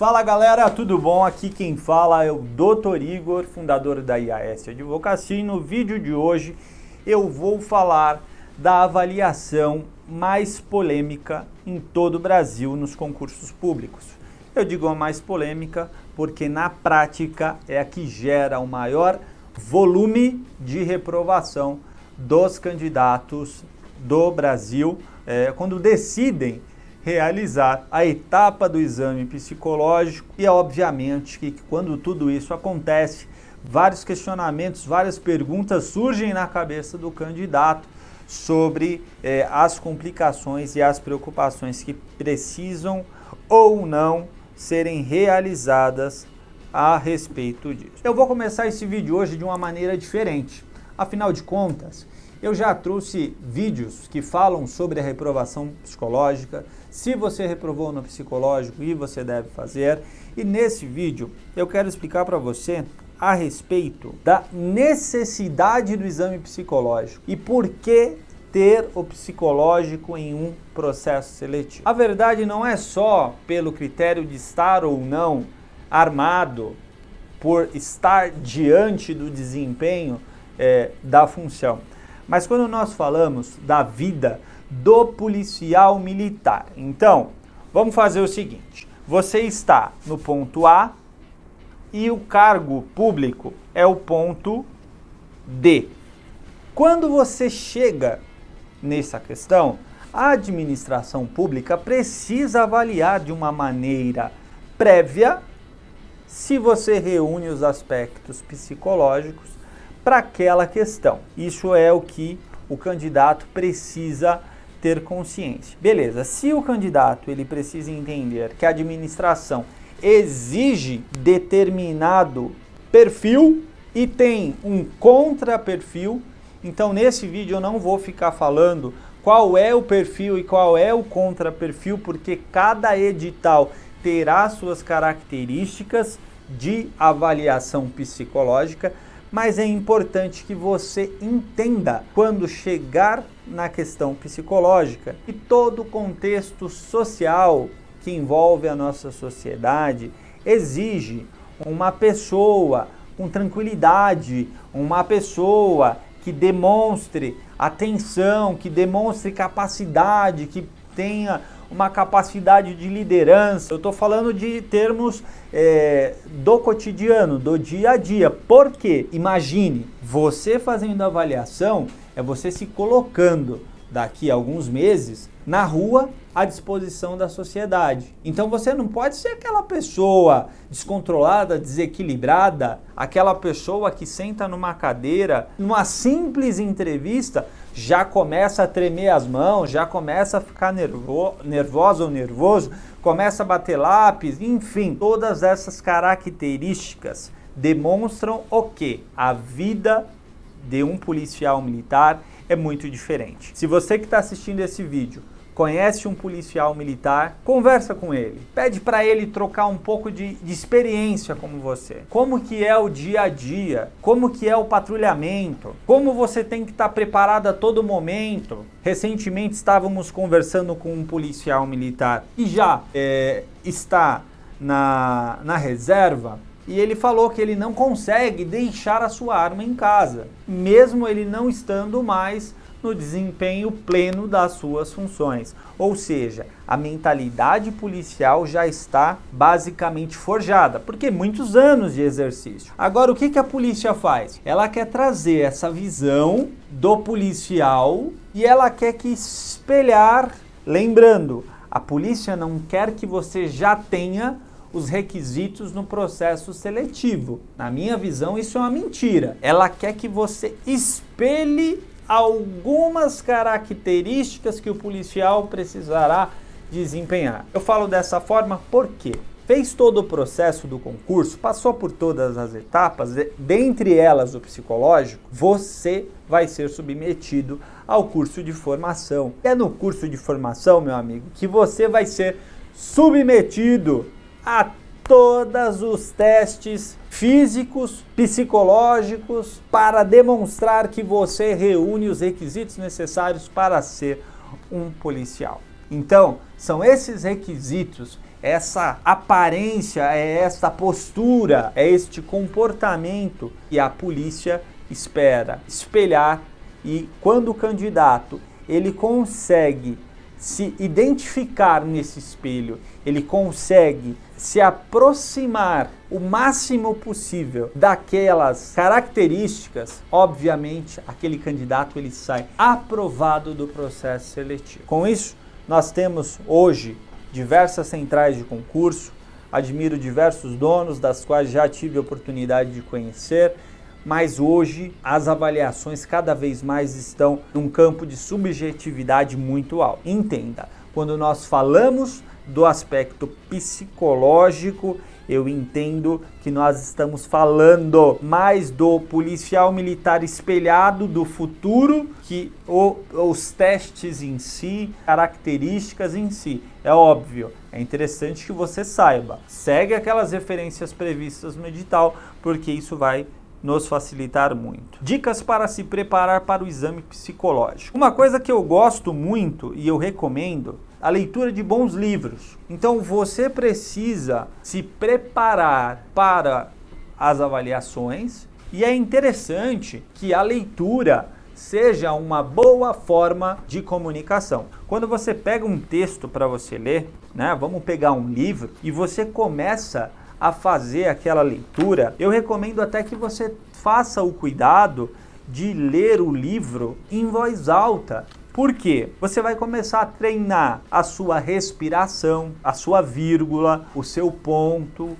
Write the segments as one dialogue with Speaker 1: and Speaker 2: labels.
Speaker 1: Fala galera, tudo bom? Aqui quem fala é o Dr. Igor, fundador da IAS Advocacia, e no vídeo de hoje eu vou falar da avaliação mais polêmica em todo o Brasil nos concursos públicos. Eu digo a mais polêmica porque na prática é a que gera o maior volume de reprovação dos candidatos do Brasil quando decidem realizar a etapa do exame psicológico. E é obviamente que quando tudo isso acontece, vários questionamentos, várias perguntas surgem na cabeça do candidato sobre as complicações e as preocupações que precisam ou não serem realizadas a respeito disso. Eu vou começar esse vídeo hoje de uma maneira diferente. Afinal de contas, eu já trouxe vídeos que falam sobre a reprovação psicológica, se você reprovou no psicológico e você deve fazer. E nesse vídeo eu quero explicar para você a respeito da necessidade do exame psicológico e por que ter o psicológico em um processo seletivo. A verdade não é só pelo critério de estar ou não armado, por estar diante do desempenho da função. Mas quando nós falamos da vida do policial militar, então, vamos fazer o seguinte, você está no ponto A e o cargo público é o ponto D. Quando você chega nessa questão, a administração pública precisa avaliar de uma maneira prévia se você reúne os aspectos psicológicos para aquela questão. Isso é o que o candidato precisa ter consciência. Beleza, se o candidato ele precisa entender que a administração exige determinado perfil e tem um contraperfil, então nesse vídeo eu não vou ficar falando qual é o perfil e qual é o contraperfil, porque cada edital terá suas características de avaliação psicológica, mas é importante que você entenda, quando chegar na questão psicológica, e todo o contexto social que envolve a nossa sociedade exige uma pessoa com tranquilidade, uma pessoa que demonstre atenção, que demonstre capacidade, que tenha uma capacidade de liderança. Eu estou falando de termos do cotidiano, do dia a dia. Porque, imagine, você fazendo a avaliação, é você se colocando daqui a alguns meses na rua à disposição da sociedade. Então você não pode ser aquela pessoa descontrolada, desequilibrada, aquela pessoa que senta numa cadeira, numa simples entrevista, já começa a tremer as mãos, já começa a ficar nervosa ou nervoso, começa a bater lápis, enfim, todas essas características demonstram o que? A vida de um policial militar é muito diferente. Se você que está assistindo esse vídeo conhece um policial militar, conversa com ele, pede para ele trocar um pouco de experiência como você. Como que é o dia a dia, como que é o patrulhamento, como você tem que estar preparado a todo momento. Recentemente estávamos conversando com um policial militar e já está na reserva, e ele falou que ele não consegue deixar a sua arma em casa, mesmo ele não estando mais no desempenho pleno das suas funções. Ou seja, a mentalidade policial já está basicamente forjada, porque muitos anos de exercício. Agora, o que a polícia faz? Ela quer trazer essa visão do policial e ela quer que espelhar, lembrando, a polícia não quer que você já tenha os requisitos no processo seletivo. Na minha visão, isso é uma mentira. Ela quer que você espelhe algumas características que o policial precisará desempenhar. Eu falo dessa forma porque fez todo o processo do concurso, passou por todas as etapas, dentre elas o psicológico, você vai ser submetido ao curso de formação. É no curso de formação, meu amigo, que você vai ser submetido a todos os testes físicos, psicológicos, para demonstrar que você reúne os requisitos necessários para ser um policial. Então, são esses requisitos essa aparência, é essa postura, é este comportamento que a polícia espera espelhar. E quando o candidato ele consegue se identificar nesse espelho, ele consegue se aproximar o máximo possível daquelas características, obviamente aquele candidato ele sai aprovado do processo seletivo. Com isso, nós temos hoje diversas centrais de concurso, admiro diversos donos, das quais já tive a oportunidade de conhecer, mas hoje as avaliações cada vez mais estão num campo de subjetividade muito alto. Entenda, quando nós falamos do aspecto psicológico, eu entendo que nós estamos falando mais do policial militar espelhado do futuro que os testes em si, características em si. É óbvio, é interessante que você saiba, segue aquelas referências previstas no edital, porque isso vai nos facilitar muito. Dicas para se preparar para o exame psicológico. Uma coisa que eu gosto muito e eu recomendo, a leitura de bons livros. Então você precisa se preparar para as avaliações e é interessante que a leitura seja uma boa forma de comunicação. Quando você pega um texto para você ler, né, vamos pegar um livro e você começa a fazer aquela leitura, eu recomendo até que você faça o cuidado de ler o livro em voz alta. Por quê? Você vai começar a treinar a sua respiração, a sua vírgula, o seu ponto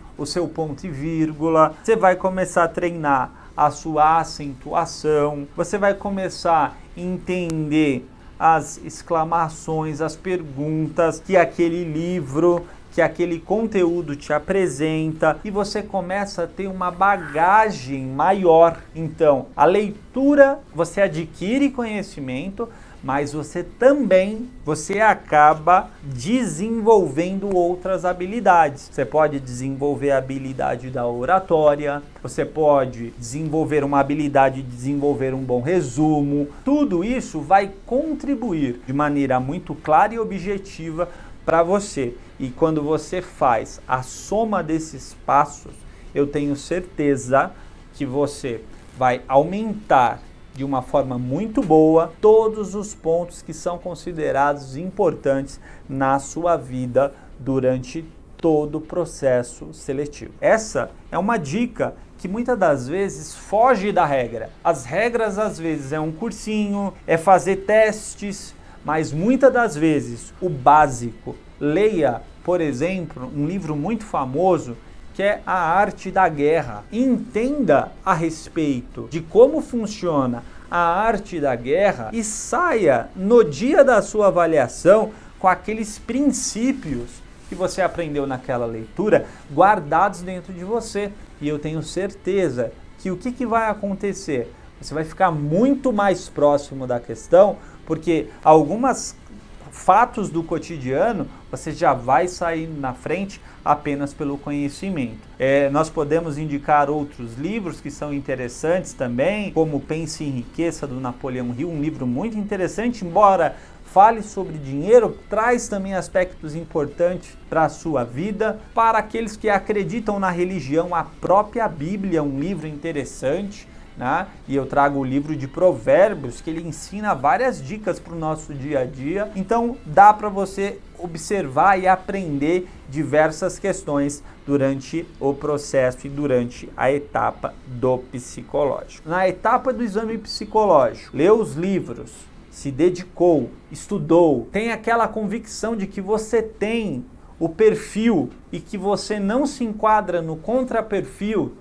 Speaker 1: e vírgula. Você vai começar a treinar a sua acentuação. Você vai começar a entender as exclamações, as perguntas que aquele livro, que aquele conteúdo te apresenta, e você começa a ter uma bagagem maior. Então, a leitura, você adquire conhecimento, mas você acaba desenvolvendo outras habilidades. Você pode desenvolver a habilidade da oratória, você pode desenvolver uma habilidade de desenvolver um bom resumo. Tudo isso vai contribuir de maneira muito clara e objetiva para você. E quando você faz a soma desses passos, eu tenho certeza que você vai aumentar de uma forma muito boa todos os pontos que são considerados importantes na sua vida durante todo o processo seletivo. Essa é uma dica que muitas das vezes foge da regra. As regras às vezes é um cursinho, é fazer testes, mas muitas das vezes o básico. Leia, por exemplo, um livro muito famoso que é A Arte da Guerra. Entenda a respeito de como funciona a arte da guerra e saia no dia da sua avaliação com aqueles princípios que você aprendeu naquela leitura guardados dentro de você. E eu tenho certeza que o que vai acontecer? Você vai ficar muito mais próximo da questão, porque algumas fatos do cotidiano você já vai sair na frente apenas pelo conhecimento. Nós podemos indicar outros livros que são interessantes também, como Pense e Enriqueça, do Napoleão Hill, um livro muito interessante, embora fale sobre dinheiro, traz também aspectos importantes para a sua vida. Para aqueles que acreditam na religião, a própria Bíblia é um livro interessante, né? E eu trago o livro de Provérbios, que ele ensina várias dicas para o nosso dia a dia. Então dá para você observar e aprender diversas questões durante o processo e durante a etapa do psicológico. Na etapa do exame psicológico, lê os livros, se dedicou, estudou, tem aquela convicção de que você tem o perfil e que você não se enquadra no contraperfil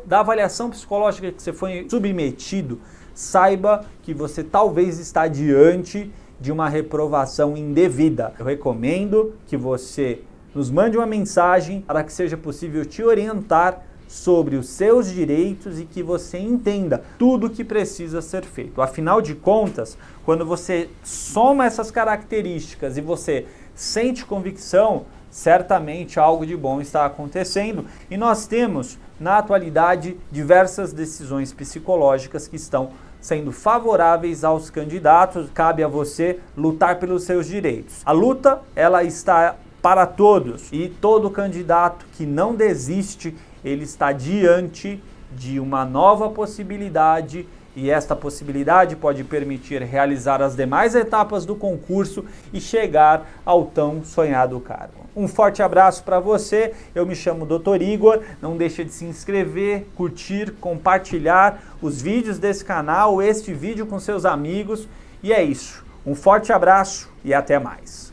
Speaker 1: da avaliação psicológica que você foi submetido, saiba que você talvez está diante de uma reprovação indevida. Eu recomendo que você nos mande uma mensagem para que seja possível te orientar sobre os seus direitos e que você entenda tudo o que precisa ser feito. Afinal de contas, quando você soma essas características e você sente convicção, certamente algo de bom está acontecendo. E nós temos, na atualidade, diversas decisões psicológicas que estão sendo favoráveis aos candidatos. Cabe a você lutar pelos seus direitos. A luta, ela está para todos. E todo candidato que não desiste, ele está diante de uma nova possibilidade, e esta possibilidade pode permitir realizar as demais etapas do concurso e chegar ao tão sonhado cargo. Um forte abraço para você, eu me chamo Dr. Igor, não deixe de se inscrever, curtir, compartilhar os vídeos desse canal, este vídeo com seus amigos, e é isso. Um forte abraço e até mais.